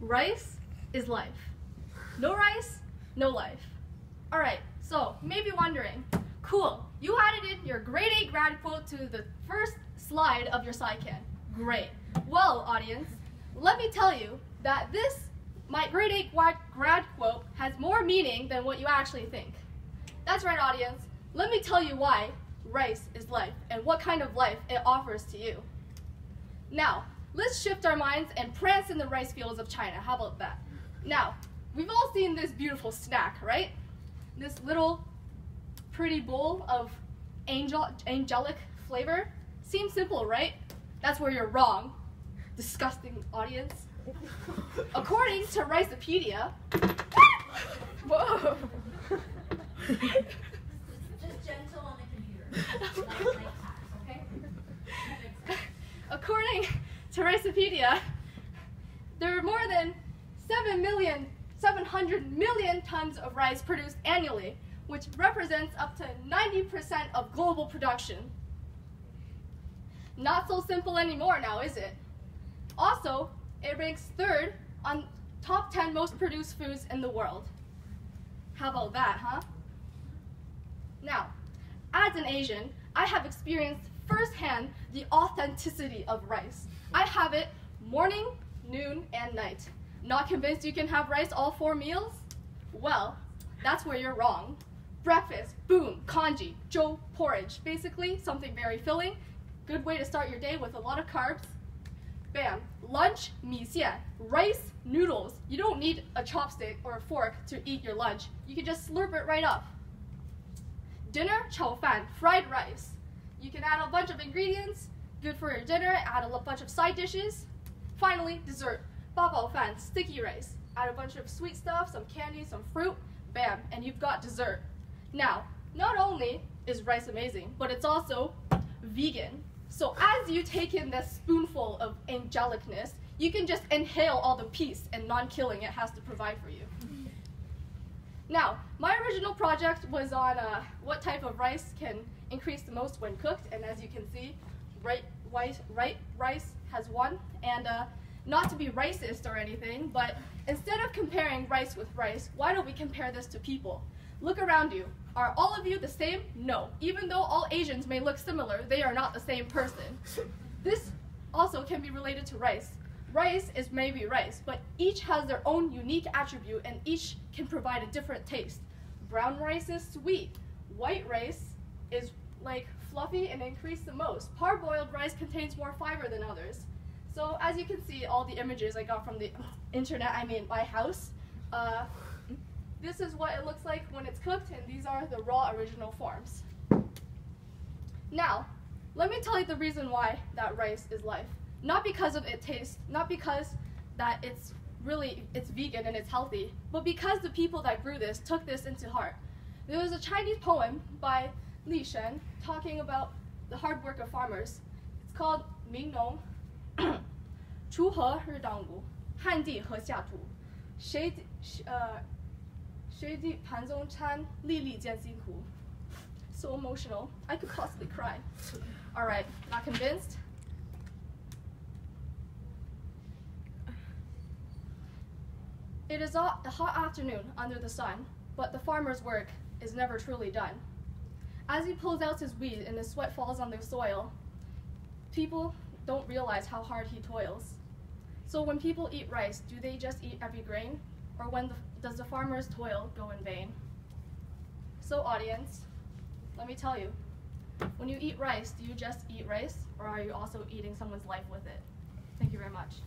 Rice is life. No rice, no life. All right, so you may be wondering, cool, you added in your grade 8 grad quote to the first slide of your SciCan. Great. Well, audience, let me tell you that my grade 8 grad quote has more meaning than what you actually think. That's right, audience. Let me tell you why rice is life and what kind of life it offers to you. Now, let's shift our minds and prance in the rice fields of China. How about that? Now, we've all seen this beautiful snack, right? This little pretty bowl of angelic flavor. Seems simple, right? That's where you're wrong. Disgusting audience. According to Ricepedia, whoa. Just gentle on the computer. Like okay? According to Ricepedia, there are more than 700 million tons of rice produced annually, which represents up to 90% of global production. Not so simple anymore now, is it? Also, it ranks 3rd on top 10 most produced foods in the world. How about that, huh? Now, as an Asian, I have experienced firsthand the authenticity of rice. I have it morning, noon, and night. Not convinced you can have rice all 4 meals? Well, that's where you're wrong. Breakfast, boom, congee, zhou, porridge. Basically, something very filling. Good way to start your day with a lot of carbs. Bam. Lunch, mi xian, rice, noodles. You don't need a chopstick or a fork to eat your lunch. You can just slurp it right up. Dinner, chao fan, fried rice. You can add a bunch of ingredients, good for your dinner, add a bunch of side dishes. Finally, dessert, ba bao fan, sticky rice. Add a bunch of sweet stuff, some candy, some fruit, bam, and you've got dessert. Now, not only is rice amazing, but it's also vegan. So as you take in this spoonful of angelicness, you can just inhale all the peace and non-killing it has to provide for you. Now, my original project was on what type of rice can increase the most when cooked, and as you can see, rice has won. And not to be racist or anything, but instead of comparing rice with rice, why don't we compare this to people? Look around you. Are all of you the same? No. Even though all Asians may look similar, they are not the same person. This also can be related to rice. Rice is maybe rice, but each has their own unique attribute and each can provide a different taste. Brown rice is sweet. White rice is like fluffy and increased the most. Parboiled rice contains more fiber than others. So as you can see, all the images I got from the internet, my house, this is what it looks like when it's cooked, and these are the raw original forms. Now, let me tell you the reason why that rice is life. Not because of its taste, not because that it's vegan and it's healthy, but because the people that grew this took this into heart. There was a Chinese poem by Li Shen talking about the hard work of farmers. It's called 民农锄禾日当午，汗滴禾下土，谁地盘中餐，粒粒艰辛苦. So emotional, I could possibly cry. All right, not convinced? It is a hot afternoon under the sun, but the farmer's work is never truly done. As he pulls out his weed and his sweat falls on the soil, people don't realize how hard he toils. So when people eat rice, do they just eat every grain? Or does the farmer's toil go in vain? So audience, let me tell you, when you eat rice, do you just eat rice, or are you also eating someone's life with it? Thank you very much.